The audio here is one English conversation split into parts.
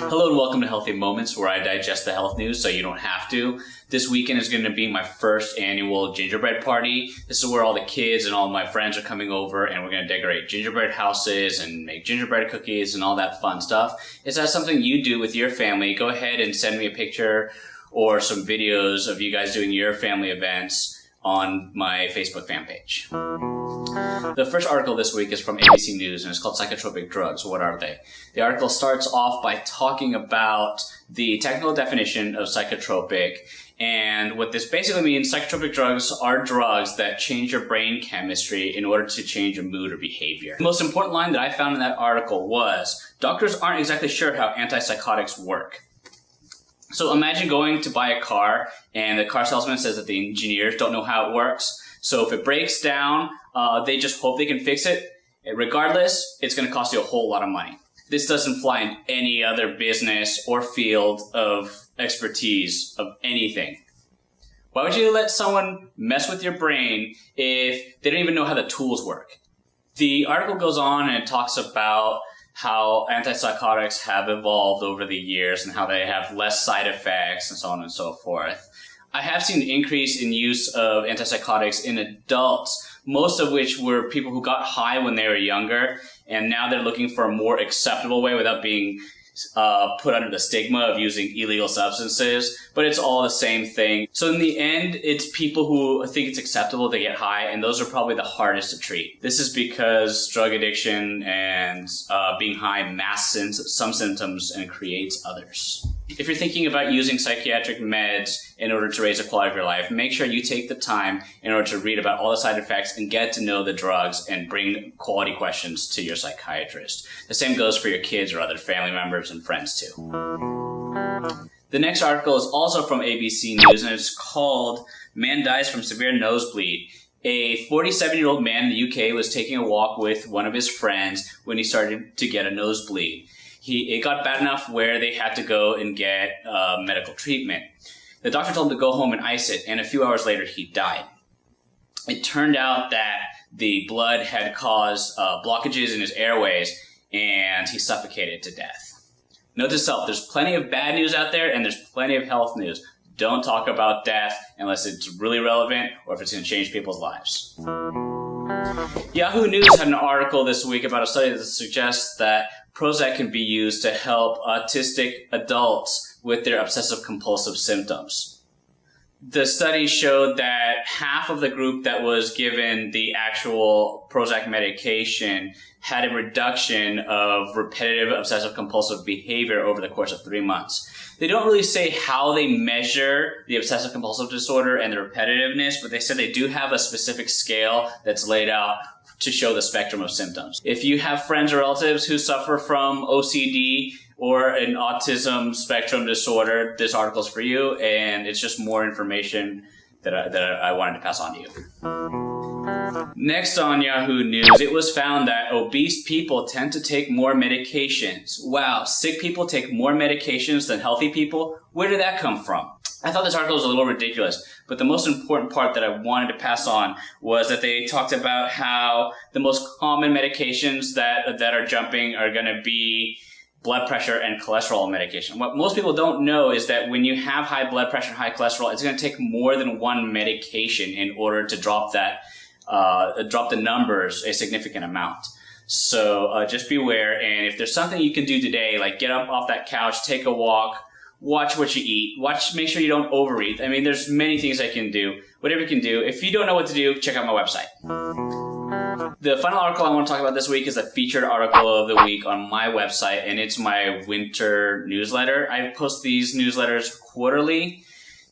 Hello and welcome to Healthy Moments, where I digest the health news so you don't have to. This weekend is going to be my first annual gingerbread party. This is where all the kids and all my friends are coming over, and we're going to decorate gingerbread houses and make gingerbread cookies and all that fun stuff. Is that something you do with your family? Go ahead and send me a picture or some videos of you guys doing your family events on my Facebook fan page. The first article this week is from ABC News, and it's called Psychotropic Drugs. What are they? The article starts off by talking about the technical definition of psychotropic, and what this basically means. Psychotropic drugs are drugs that change your brain chemistry in order to change your mood or behavior. The most important line that I found in that article was, doctors aren't exactly sure how antipsychotics work. So imagine going to buy a car, and the car salesman says that the engineers don't know how it works. So if it breaks down, they just hope they can fix it. Regardless, it's going to cost you a whole lot of money. This doesn't fly in any other business or field of expertise of anything. Why would you let someone mess with your brain if they don't even know how the tools work? The article goes on and it talks about how antipsychotics have evolved over the years and how they have less side effects and so on and so forth. I have seen an increase in use of antipsychotics in adults, most of which were people who got high when they were younger, and now they're looking for a more acceptable way without being put under the stigma of using illegal substances, but it's all the same thing. So in the end, it's people who think it's acceptable to get high, and those are probably the hardest to treat. This is because drug addiction and being high masks some symptoms and creates others. If you're thinking about using psychiatric meds in order to raise the quality of your life, make sure you take the time in order to read about all the side effects and get to know the drugs and bring quality questions to your psychiatrist. The same goes for your kids or other family members and friends too. The next article is also from ABC News, and it's called "Man Dies from Severe Nosebleed." A 47-year-old man in the UK was taking a walk with one of his friends when he started to get a nosebleed. It got bad enough where they had to go and get medical treatment. The doctor told him to go home and ice it, and a few hours later he died. It turned out that the blood had caused blockages in his airways, and he suffocated to death. Note to self, there's plenty of bad news out there, and there's plenty of health news. Don't talk about death unless it's really relevant or if it's going to change people's lives. Yahoo News had an article this week about a study that suggests that Prozac can be used to help autistic adults with their obsessive-compulsive symptoms. The study showed that half of the group that was given the actual Prozac medication had a reduction of repetitive obsessive-compulsive behavior over the course of 3 months. They don't really say how they measure the obsessive-compulsive disorder and the repetitiveness, but they said they do have a specific scale that's laid out to show the spectrum of symptoms. If you have friends or relatives who suffer from OCD or an autism spectrum disorder, this article is for you, and it's just more information that I wanted to pass on to you. Next on Yahoo News, it was found that obese people tend to take more medications. Wow, sick people take more medications than healthy people? Where did that come from? I thought this article was a little ridiculous, but the most important part that I wanted to pass on was that they talked about how the most common medications that are jumping are going to be blood pressure and cholesterol medication. What most people don't know is that when you have high blood pressure and high cholesterol, it's going to take more than one medication in order to drop the numbers a significant amount. So just beware, and if there's something you can do today, like get up off that couch, take a walk, watch what you eat, make sure you don't overeat. I mean, there's many things I can do. Whatever you can do. If you don't know what to do, check out my website. The final article I want to talk about this week is a featured article of the week on my website, and it's my winter newsletter. I post these newsletters quarterly.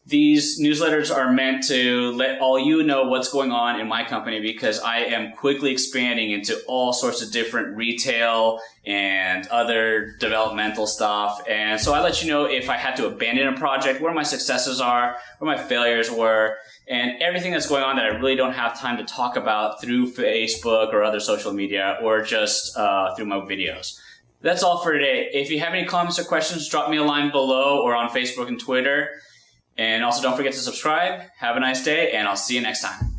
These newsletters are meant to let all you know what's going on in my company, because I am quickly expanding into all sorts of different retail and other developmental stuff. And so I let you know if I had to abandon a project, where my successes are, where my failures were, and everything that's going on that I really don't have time to talk about through Facebook or other social media, or just through my videos. That's all for today. If you have any comments or questions, drop me a line below or on Facebook and Twitter. And also don't forget to subscribe. Have a nice day, and I'll see you next time.